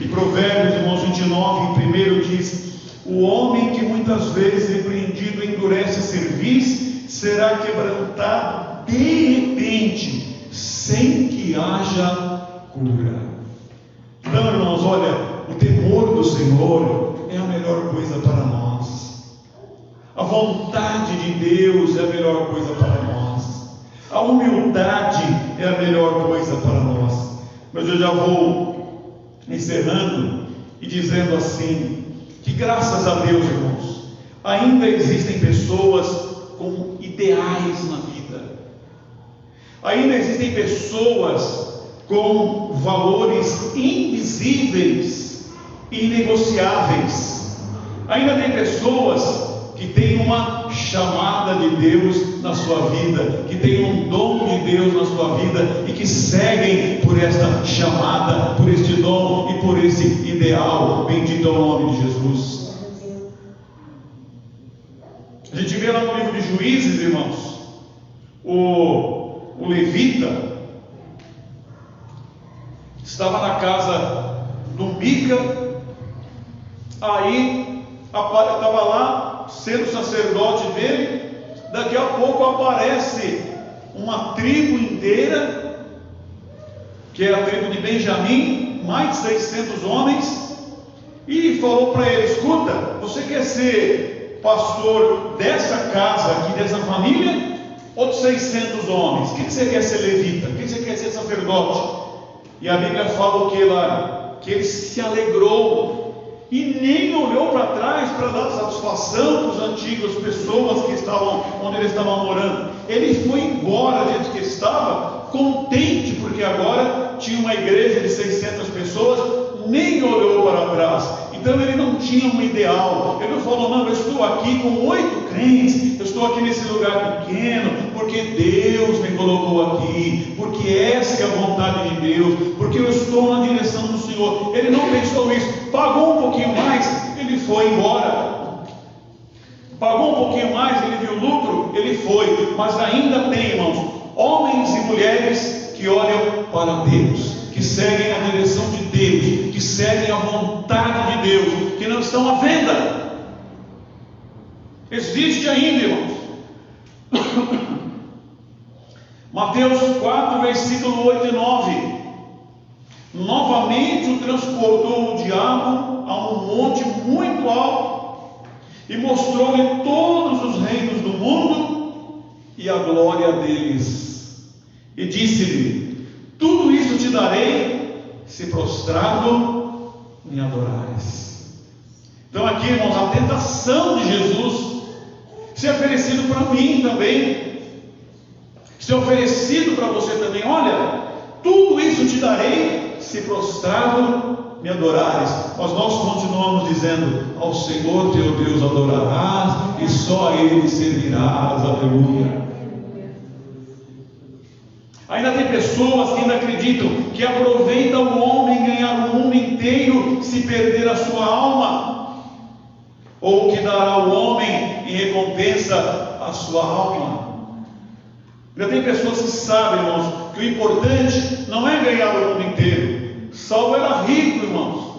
E Provérbios, irmãos, 29, primeiro diz: o homem que muitas vezes repreendido endurece a cerviz, será quebrantado de repente, sem que haja cura. Então, irmãos, olha, o temor do Senhor é a melhor coisa para nós. A vontade de Deus é a melhor coisa para nós. A humildade é a melhor coisa para nós. Mas eu já vou encerrando e dizendo assim, que graças a Deus, irmãos, ainda existem pessoas com ideais na vida. Ainda existem pessoas com valores invisíveis, inegociáveis. Ainda tem pessoas que têm uma chamada de Deus na sua vida, que têm um dom de Deus na sua vida e que seguem por esta chamada, por este dom e por esse ideal. Bendito é o nome de Jesus. A gente vê lá no livro de Juízes, irmãos, o levita estava na casa do Mica, aí estava lá sendo sacerdote dele. Daqui a pouco aparece uma tribo inteira, que é a tribo de Benjamim, mais de 600 homens, e falou para ele: escuta, você quer ser pastor dessa casa aqui, dessa família, ou de 600 homens? O que você quer ser levita? O que você quer ser sacerdote? E a Bíblia fala o que lá? Que ele se alegrou e nem olhou para trás para dar satisfação para as antigas pessoas que estavam onde ele estava morando. Ele foi embora de onde que estava, contente, porque agora tinha uma igreja de 600 pessoas, nem olhou para trás. Então ele não tinha um ideal. Ele não falou, não, eu estou aqui com 8 crentes, eu estou aqui nesse lugar pequeno, porque Deus me colocou aqui, porque essa é a vontade de Deus, porque eu estou na direção do Senhor. Ele não pensou isso, pagou um pouquinho mais, ele foi embora. Pagou um pouquinho mais, ele viu lucro, ele foi. Mas ainda tem, irmãos, homens e mulheres que olham para Deus, que seguem a direção de Deus, que seguem a vontade de Deus, que não estão à venda. Existe ainda, irmãos. Mateus 4, versículo 8 e 9. Novamente o transportou o diabo a um monte muito alto e mostrou-lhe todos os reinos do mundo e a glória deles. E disse-lhe: tudo isso te darei, se prostrado me adorares. Então aqui, irmãos, a tentação de Jesus se é oferecido para mim também, se é oferecido para você também. Olha, tudo isso te darei, se prostrado me adorares. Mas nós continuamos dizendo: ao Senhor teu Deus adorarás e só a Ele servirás. Aleluia. Ainda tem pessoas que ainda acreditam que aproveita o homem ganhar o mundo inteiro se perder a sua alma, ou que dará ao homem em recompensa a sua alma. Ainda tem pessoas que sabem, irmãos, que o importante não é ganhar o mundo inteiro. Saulo era rico, irmãos.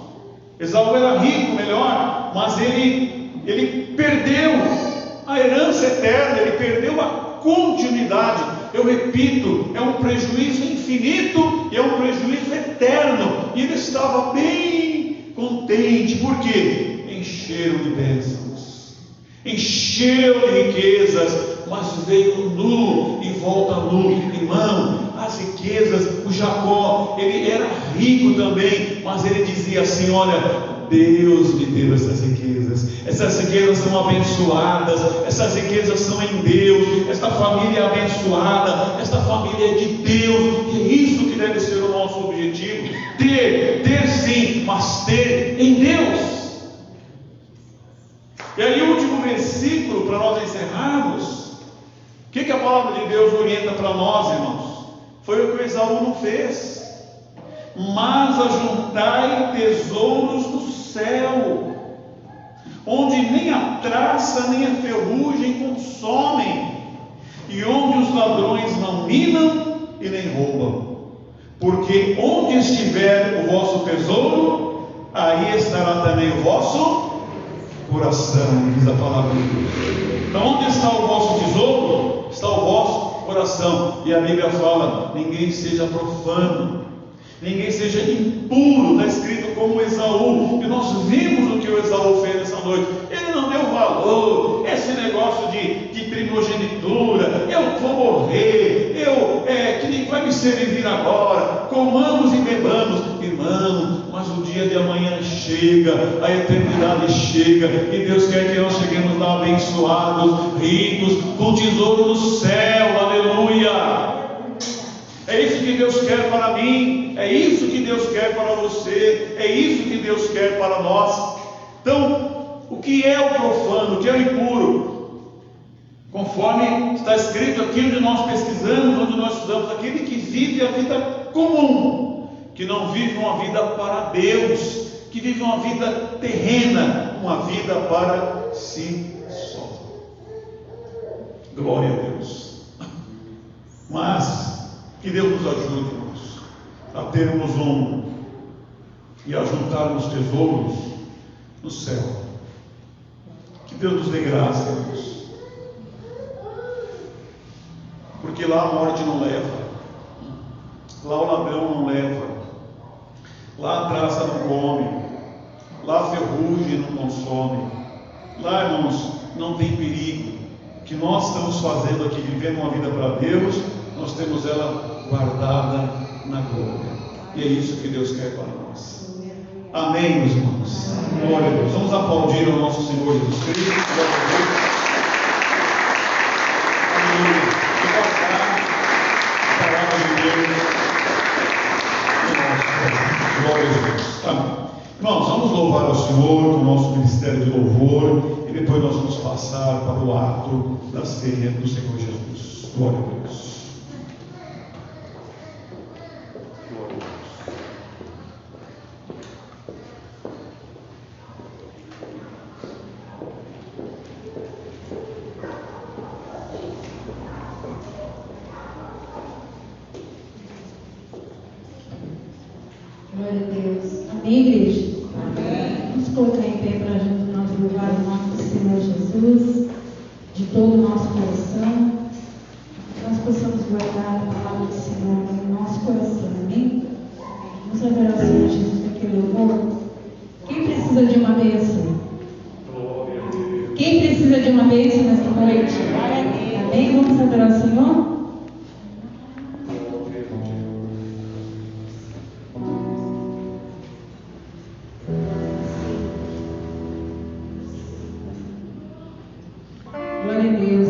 Esaú era rico, melhor, mas ele perdeu a herança eterna, ele perdeu a continuidade. Eu repito, é um prejuízo infinito e é um prejuízo eterno. E ele estava bem contente, porque encheram de bênçãos, encheu de riquezas, mas veio nu e volta nu. Irmão, as riquezas, o Jacó, ele era rico também, mas ele dizia assim: olha, Deus me deu essas riquezas são abençoadas, essas riquezas são em Deus, esta família é abençoada, esta família é de Deus. E é isso que deve ser o nosso objetivo: ter sim, mas ter em Deus. E aí o último versículo para nós encerrarmos, o que a palavra de Deus orienta para nós, irmãos? Foi o que o Esaú não fez. Mas ajuntai tesouros no céu, onde nem a traça nem a ferrugem consomem, e onde os ladrões não minam e nem roubam. Porque onde estiver o vosso tesouro, aí estará também o vosso coração, diz a palavra de Deus. Então, onde está o vosso tesouro, está o vosso coração. E a Bíblia fala: ninguém seja profano, ninguém seja impuro. Está escrito como Esaú, e nós vimos o que o Esaú fez essa noite. Ele não deu valor, esse negócio de primogenitura, eu vou morrer, que vai me servir agora, comamos e bebamos. Irmão, mas o dia de amanhã chega, a eternidade chega, e Deus quer que nós cheguemos lá abençoados, ricos, com tesouro no céu. Aleluia. É isso que Deus quer para mim, é isso que Deus quer para você, é isso que Deus quer para nós. Então, o que é o profano, o que é o impuro? Conforme está escrito aqui onde nós pesquisamos, onde nós estudamos: aquele que vive a vida comum, que não vive uma vida para Deus, que vive uma vida terrena, uma vida para si só. Glória a Deus. Mas que Deus nos ajude, irmãos, a termos e a juntarmos tesouros no céu. Que Deus nos dê graça, irmãos, porque lá a morte não leva, lá o ladrão não leva, lá a traça não come, lá a ferrugem não consome, lá, irmãos, não tem perigo. O que nós estamos fazendo aqui, vivendo uma vida para Deus, nós temos ela guardada na glória, e é isso que Deus quer para nós. Amém, meus irmãos. Glória a Deus. Vamos aplaudir ao nosso Senhor Jesus Cristo. Glória a Deus. Aleluia. E guardar a palavra de Deus no nosso coração. Glória a Deus. Amém. Irmãos, vamos louvar ao Senhor com o nosso ministério de louvor e depois nós vamos passar para o ato da ceia do Senhor Jesus. Glória a Deus. Glória a Deus. Amém, igreja? Amém. Vamos colocar em pé para nós louvar o nome do Senhor Jesus, de todo o nosso coração, que nós possamos guardar a palavra do Senhor no nosso coração. Amém? Vamos adorar o Senhor Jesus naquele louvor. Quem precisa de uma bênção? Quem precisa de uma bênção nesta noite? Amém? Vamos adorar o Senhor? Glória a Deus.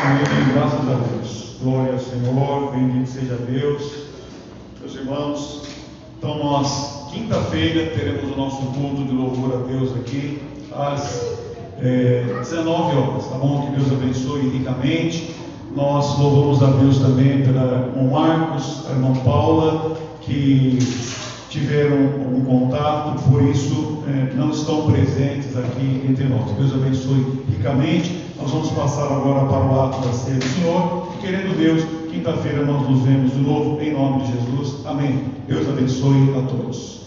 Amém, graças a Deus. Glória ao Senhor, bendito seja Deus. Meus irmãos, então nós, quinta-feira, teremos o nosso culto de louvor a Deus aqui, às 19 horas, tá bom? Que Deus abençoe ricamente. Nós louvamos a Deus também pela irmão Marcos, a irmã Paula, que tiveram um contato, por isso não estão presentes aqui entre nós. Deus abençoe ricamente. Nós vamos passar agora para o ato da ceia do Senhor. E, querendo Deus, quinta-feira nós nos vemos de novo, em nome de Jesus. Amém. Deus abençoe a todos.